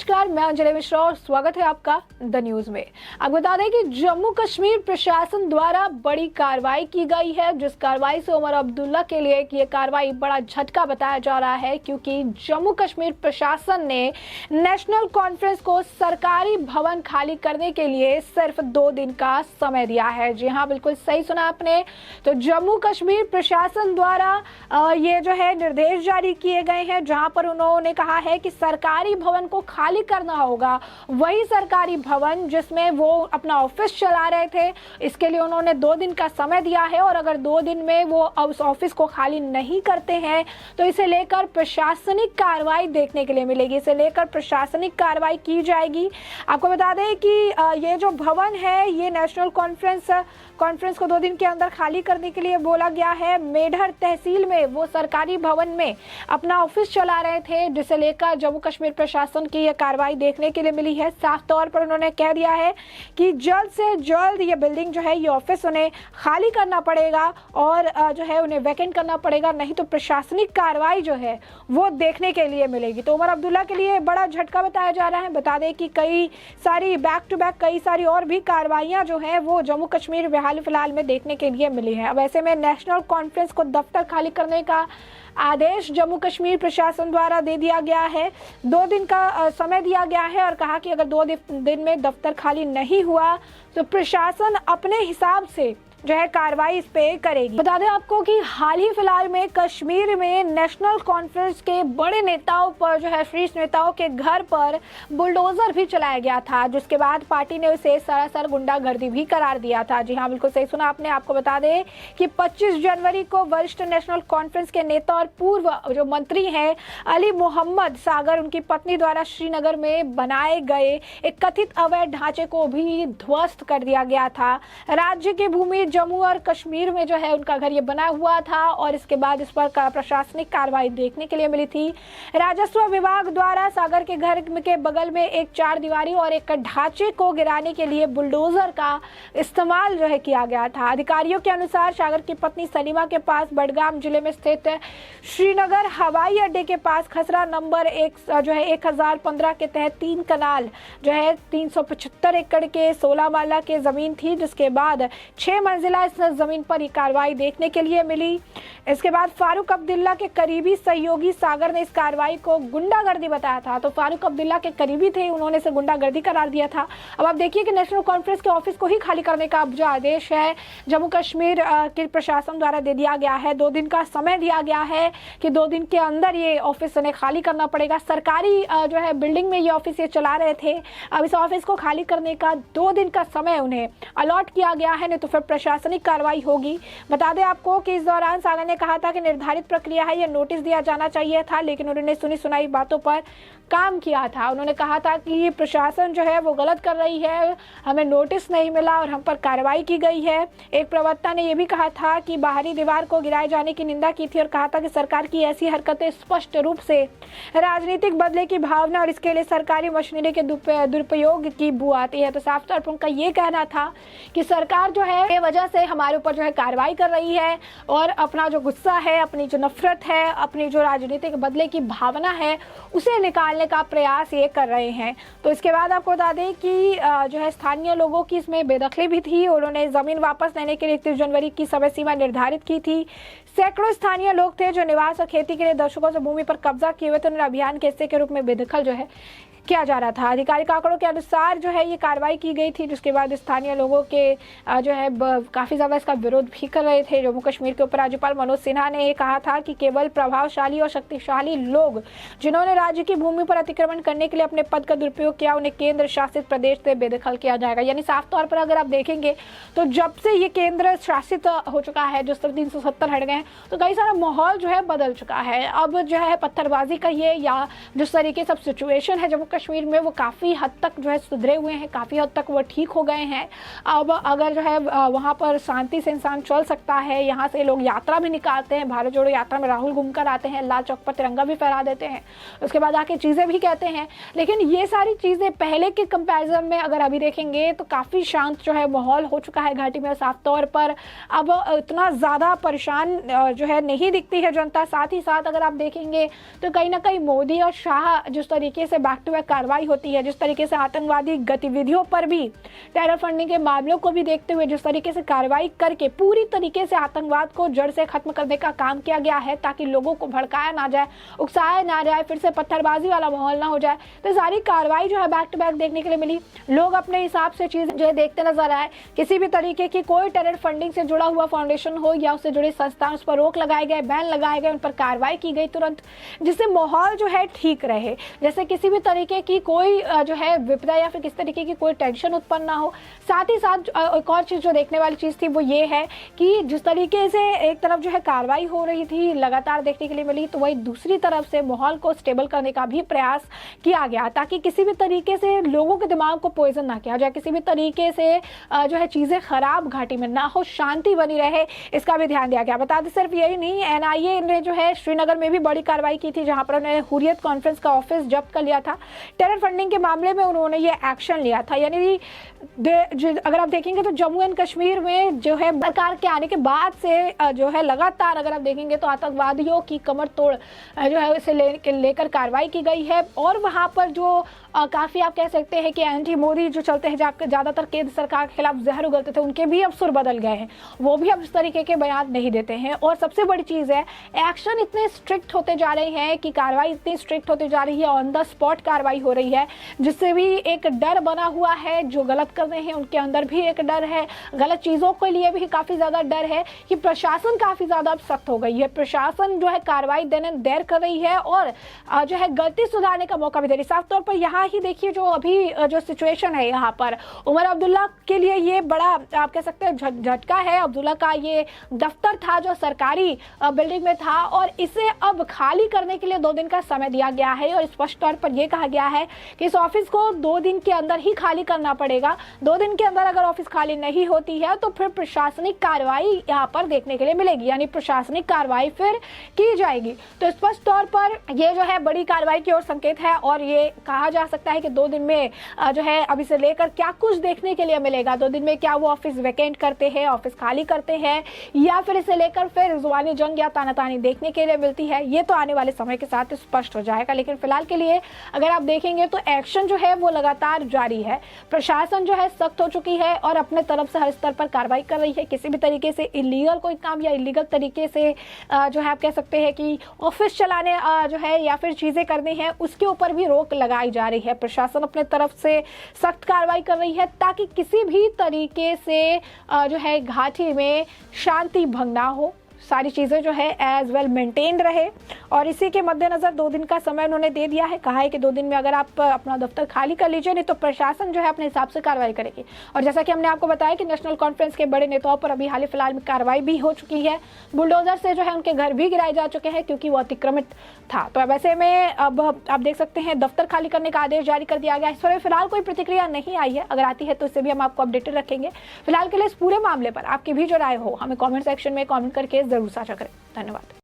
नमस्कार, मैं अंजलि मिश्रा और स्वागत है आपका द न्यूज में। आपको बता दें कि जम्मू कश्मीर प्रशासन द्वारा बड़ी कार्रवाई की गई है, जिस कार्रवाई से उमर अब्दुल्ला के लिए ये कार्रवाई बड़ा झटका बताया जा रहा है, क्योंकि जम्मू कश्मीर प्रशासन ने नेशनल कॉन्फ्रेंस को सरकारी भवन खाली करने के लिए सिर्फ 2 दिन का समय दिया है। जी हाँ, बिल्कुल सही सुना आपने। तो जम्मू कश्मीर प्रशासन द्वारा ये जो है निर्देश जारी किए गए हैं, जहां पर उन्होंने कहा है कि सरकारी भवन को खाली करना होगा। वही सरकारी भवन जिसमें वो अपना ऑफिस चला रहे थे, इसके लिए उन्होंने 2 दिन का समय दिया है। और अगर 2 दिन में वो उस ऑफिस को खाली नहीं करते हैं तो इसे लेकर प्रशासनिक कार्रवाई देखने के लिए मिलेगी, इसे लेकर प्रशासनिक कार्रवाई की जाएगी। आपको बता दें कि ये जो भवन है, ये नेशनल कॉन्फ्रेंस को 2 दिन के अंदर खाली करने के लिए बोला गया है। मेढर तहसील में वो सरकारी भवन में अपना ऑफिस चला रहे थे, जिसे लेकर जम्मू कश्मीर प्रशासन की यह कार्रवाई देखने के लिए मिली है। साफ तौर पर उन्होंने कह दिया है कि जल्द से जल्द ये बिल्डिंग जो है, ये ऑफिस उन्हें खाली करना पड़ेगा और जो है उन्हें वैकेंट करना पड़ेगा, नहीं तो प्रशासनिक कार्रवाई जो है वो देखने के लिए मिलेगी। तो उमर अब्दुल्ला के लिए बड़ा झटका बताया जा रहा है। बता दें कि कई सारी बैक टू बैक कई सारी और भी कार्रवाइयां जो है वो जम्मू कश्मीर हाल फिलहाल में देखने के लिए मिली है। अब ऐसे में नेशनल कॉन्फ्रेंस को दफ्तर खाली करने का आदेश जम्मू कश्मीर प्रशासन द्वारा दे दिया गया है। 2 दिन का समय दिया गया है और कहा कि अगर 2 दिन में दफ्तर खाली नहीं हुआ तो प्रशासन अपने हिसाब से जो है कार्रवाई इस पे करेगी। बता दें आपको कि हाल ही फिलहाल में कश्मीर में नेशनल कॉन्फ्रेंस के बड़े नेताओं पर जो है, शीर्ष नेताओं के घर पर बुलडोजर भी चलाया गया था, जिसके बाद पार्टी ने उसे सरासर गुंडागर्दी भी करार दिया था। जी हाँ, बिल्कुल सही सुना आपने। आपको बता दें कि 25 जनवरी को वरिष्ठ नेशनल कॉन्फ्रेंस के नेता और पूर्व जो मंत्री हैं अली मोहम्मद सागर, उनकी पत्नी द्वारा श्रीनगर में बनाए गए एक कथित अवैध ढांचे को भी ध्वस्त कर दिया गया था। राज्य की भूमि जम्मू और कश्मीर में जो है उनका घर ये बना हुआ था और इसके बाद इस पर प्रशासनिक कार्रवाई देखने के लिए मिली थी। राजस्व विभाग द्वारा सागर के घर के बगल में एक 4 दीवारी और एक ढांचे को गिराने के लिए बुलडोजर का इस्तेमाल जो है किया गया था। अधिकारियों के अनुसार सागर की पत्नी सलीमा के पास बडगाम जिले में स्थित श्रीनगर हवाई अड्डे के पास खसरा नंबर 1015 के तहत 3 कनाल जो है 375 एकड़ के 16 माला के जमीन थी, जिसके बाद 6 मंजिला इस जमीन पर ये कार्रवाई देखने के लिए मिली। इसके बाद फारूक अब्दुल्ला के करीबी सहयोगी सागर ने इस कार्रवाई को गुंडागर्दी बताया था। तो फारूक अब्दुल्ला के करीबी थे, उन्होंने इसे गुंडागर्दी करार दिया था। अब आप देखिए कि नेशनल कॉन्फ्रेंस के ऑफिस को ही खाली करने का जो आदेश है जम्मू कश्मीर के प्रशासन द्वारा दे दिया गया है। 2 दिन का समय दिया गया है कि 2 दिन के अंदर ये ऑफिस उन्हें खाली करना पड़ेगा। सरकारी जो है बिल्डिंग में ये ऑफिस ये चला रहे थे। अब इस ऑफिस को खाली करने का 2 दिन का समय उन्हें अलॉट किया गया है, नहीं तो फिर प्रशासनिक कार्रवाई होगी। बता दें आपको कि इस दौरान सागर ने कहा था कि निर्धारित प्रक्रिया है, यह नोटिस दिया जाना चाहिए था, लेकिन उन्होंने सुनी सुनाई बातों पर काम किया था। उन्होंने कहा था कि प्रशासन जो है वो गलत कर रही है, हमें नोटिस नहीं मिला और हम पर कार्रवाई की गई है। एक प्रवक्ता ने यह भी कहा था कि बाहरी दीवार को गिराए जाने की निंदा की थी और कहा था कि सरकार की ऐसी हरकतें स्पष्ट रूप से राजनीतिक बदले की भावना और इसके लिए सरकारी मशीनरी के दुरुपयोग की बू आती है। तो साफ तौर पर उनका ये कहना था कि सरकार जो है ये वजह से हमारे ऊपर जो है कार्रवाई कर रही है और अपना जो गुस्सा है, अपनी जो नफरत है, अपनी जो राजनीतिक बदले की भावना है, उसे निकालने का प्रयास ये कर रहे हैं। तो इसके बाद आपको बता दें कि जो है स्थानीय लोगों की इसमें बेदखली भी थी। उन्होंने जमीन वापस लेने के लिए 31 जनवरी की समय सीमा निर्धारित की थी। सैकड़ों स्थानीय लोग थे जो निवास और खेती के लिए दशकों से भूमि पर कब्जा किए हुए थे, उन्हें अभियान के हिस्से के रूप में बेदखल जो है किया जा रहा था। आधिकारिक आंकड़ों के अनुसार जो है ये कार्रवाई की गई थी, जिसके बाद स्थानीय लोगों के जो है काफ़ी ज़्यादा इसका विरोध भी कर रहे थे। जम्मू कश्मीर के उपराज्यपाल मनोज सिन्हा ने ये कहा था कि केवल प्रभावशाली और शक्तिशाली लोग जिन्होंने राज्य की भूमि पर अतिक्रमण करने के लिए अपने पद का दुरुपयोग किया, उन्हें केंद्र शासित प्रदेश से बेदखल किया जाएगा। यानी साफ तौर पर अगर आप देखेंगे तो जब से ये केंद्र शासित हो चुका है, जो 370 हट गए हैं, तो कई सारा माहौल जो है बदल चुका है। अब जो है पत्थरबाजी कहिए या जिस तरीके से सिचुएशन है जम्मू कश्मीर में, वो काफ़ी हद तक जो है सुधरे हुए हैं, काफ़ी हद तक वो ठीक हो गए हैं। अब अगर जो है वहाँ पर शांति से इंसान चल सकता है, यहाँ से लोग यात्रा भी निकालते हैं, भारत जोड़ो यात्रा में राहुल घूमकर आते हैं, लाल चौक पर तिरंगा भी फहरा देते हैं, उसके बाद आके चीज़ें भी कहते हैं। लेकिन ये सारी चीज़ें पहले के कंपैरिजन में अगर अभी देखेंगे तो काफ़ी शांत जो है माहौल हो चुका है घाटी में। साफ तौर पर अब इतना ज़्यादा परेशान जो है नहीं दिखती है जनता। साथ ही साथ अगर आप देखेंगे तो कहीं ना कहीं मोदी और शाह जिस तरीके से बैक टू बैक कार्रवाई होती है, जिस तरीके से आतंकवादी गतिविधियों पर भी, टेरर फंडिंग के मामलों को भी देखते हुए जिस तरीके से कार्रवाई करके पूरी तरीके से आतंकवाद को जड़ से खत्म करने का काम किया गया है, ताकि लोगों को भड़काया ना जाए, उकसाया ना जाए, फिर से पत्थरबाजी वाला माहौल ना हो जाए। तो सारी कार्रवाई जो है बैक टू बैक देखने के लिए मिली। लोग अपने हिसाब से चीज़ जो है देखते नजर आए। किसी भी तरीके की कोई टेरर फंडिंग से जुड़ा हुआ फाउंडेशन हो या उससे जुड़ी संस्थान, उस पर रोक लगाए गए, बैन लगाए गए, उन पर कार्रवाई की गई तुरंत, जिससे माहौल जो है ठीक रहे। जैसे किसी भी तरीके की कोई जो है विपदा या फिर किस तरीके की कोई टेंशन उत्पन्न ना हो। साथ ही साथ एक और चीज़ जो देखने वाली चीज़ थी वो ये है कि जिस तरीके से एक तरफ जो है कार्रवाई हो रही थी लगातार देखने के लिए मिली, तो वही दूसरी तरफ से माहौल को स्टेबल करने का भी प्रयास किया गया, ताकि किसी भी तरीके से लोगों के दिमाग को पॉइजन ना किया जाए, किसी भी तरीके से जो है चीज़ें खराब घाटी में ना हो, शांति बनी रहे, इसका भी ध्यान दिया गया। बता दें सिर्फ यही नहीं, एनआईए ने जो है श्रीनगर में भी बड़ी कार्रवाई की थी, जहां पर उन्होंने हुर्रियत कॉन्फ्रेंस का ऑफिस जब्त कर लिया था। टेरर फंडिंग के मामले में उन्होंने ये एक्शन लिया था। यानी अगर आप देखेंगे तो जम्मू एंड कश्मीर में जो है सरकार के आने के बाद से जो है लगातार अगर आप देखेंगे तो आतंकवादियों की कमर तोड़ जो है इसे लेकर कार्रवाई की गई है। और वहाँ पर जो काफ़ी आप कह सकते हैं कि एंटी मोदी जो चलते हैं, ज़्यादातर केंद्र सरकार के खिलाफ जहर उगलते थे, उनके भी अब सुर बदल गए हैं, वो भी अब इस तरीके के बयान नहीं देते हैं। और सबसे बड़ी चीज़ है, एक्शन इतने स्ट्रिक्ट होते जा रहे हैं कि कार्रवाई इतनी स्ट्रिक्ट होती जा रही है, ऑन द स्पॉट कार्रवाई हो रही है, जिससे भी एक डर बना हुआ है। जो गलत कर रहे हैं उनके अंदर भी एक डर है, गलत चीज़ों के लिए भी काफ़ी ज़्यादा डर है कि प्रशासन काफ़ी ज़्यादा अब सख्त हो गई है। प्रशासन जो है कार्रवाई देने देर कर रही है और जो है गलती सुधारने का मौका भी दे रही है। साफ तौर पर यहाँ ही देखिए जो अभी जो सिचुएशन है यहाँ पर, उमर अब्दुल्ला के लिए ये बड़ा आप कह सकते हैं झटका है। अब्दुल्ला का ये दफ्तर था जो सरकारी बिल्डिंग में था, और इसे अब खाली करने के लिए 2 दिन का समय दिया गया है। और स्पष्ट तौर पर यह कहा गया है कि इस ऑफिस को 2 दिन के अंदर ही खाली करना पड़ेगा। 2 दिन के अंदर अगर ऑफिस खाली नहीं होती है तो फिर प्रशासनिक कार्रवाई यहाँ पर देखने के लिए मिलेगी, यानी प्रशासनिक कार्रवाई फिर की जाएगी। तो स्पष्ट तौर पर यह जो है बड़ी कार्रवाई की ओर संकेत है, और ये कहा जा सकता है कि 2 दिन में जो है अब इसे लेकर क्या कुछ देखने के लिए मिलेगा। 2 दिन में क्या वो ऑफिस वैकेंट करते हैं, ऑफिस खाली करते हैं, या फिर इसे लेकर फिर जुबानी जंग या तानातानी देखने के लिए मिलती है, ये तो आने वाले समय के साथ स्पष्ट हो जाएगा। लेकिन फिलहाल के लिए अगर आप देखेंगे तो एक्शन जो है वो लगातार जारी है। प्रशासन जो है सख्त हो चुकी है और अपने तरफ से हर स्तर पर कार्रवाई कर रही है। किसी भी तरीके से इलीगल कोई काम या इलीगल तरीके से जो है आप कह सकते हैं कि ऑफिस चलाने जो है या फिर चीज़ें करनी है, उसके ऊपर भी रोक लगाई जा रही है। प्रशासन अपने तरफ से सख्त कार्रवाई कर रही है ताकि किसी भी तरीके से जो है घाटी में शांति भंग ना हो, सारी चीज़ें जो है एज वेल मेंटेन्ड रहे। और इसी के मद्देनज़र 2 दिन का समय उन्होंने दे दिया है। कहा है कि 2 दिन में अगर आप अपना दफ्तर खाली कर लीजिए, नहीं तो प्रशासन जो है अपने हिसाब से कार्रवाई करेगी। और जैसा कि हमने आपको बताया कि नेशनल कॉन्फ्रेंस के बड़े नेताओं पर अभी हाल ही फिलहाल में कार्रवाई भी हो चुकी है। बुलडोजर से जो है उनके घर भी गिराए जा चुके हैं क्योंकि वो अतिक्रमित था। तो अब ऐसे में अब आप देख सकते हैं दफ्तर खाली करने का आदेश जारी कर दिया गया। इस पर फिलहाल कोई प्रतिक्रिया नहीं आई है, अगर आती है तो इससे भी हम आपको अपडेटेड रखेंगे। फिलहाल के लिए इस पूरे मामले पर आपकी भी जो राय हो हमें कॉमेंट सेक्शन में कॉमेंट करके जरूर साझा करें। धन्यवाद।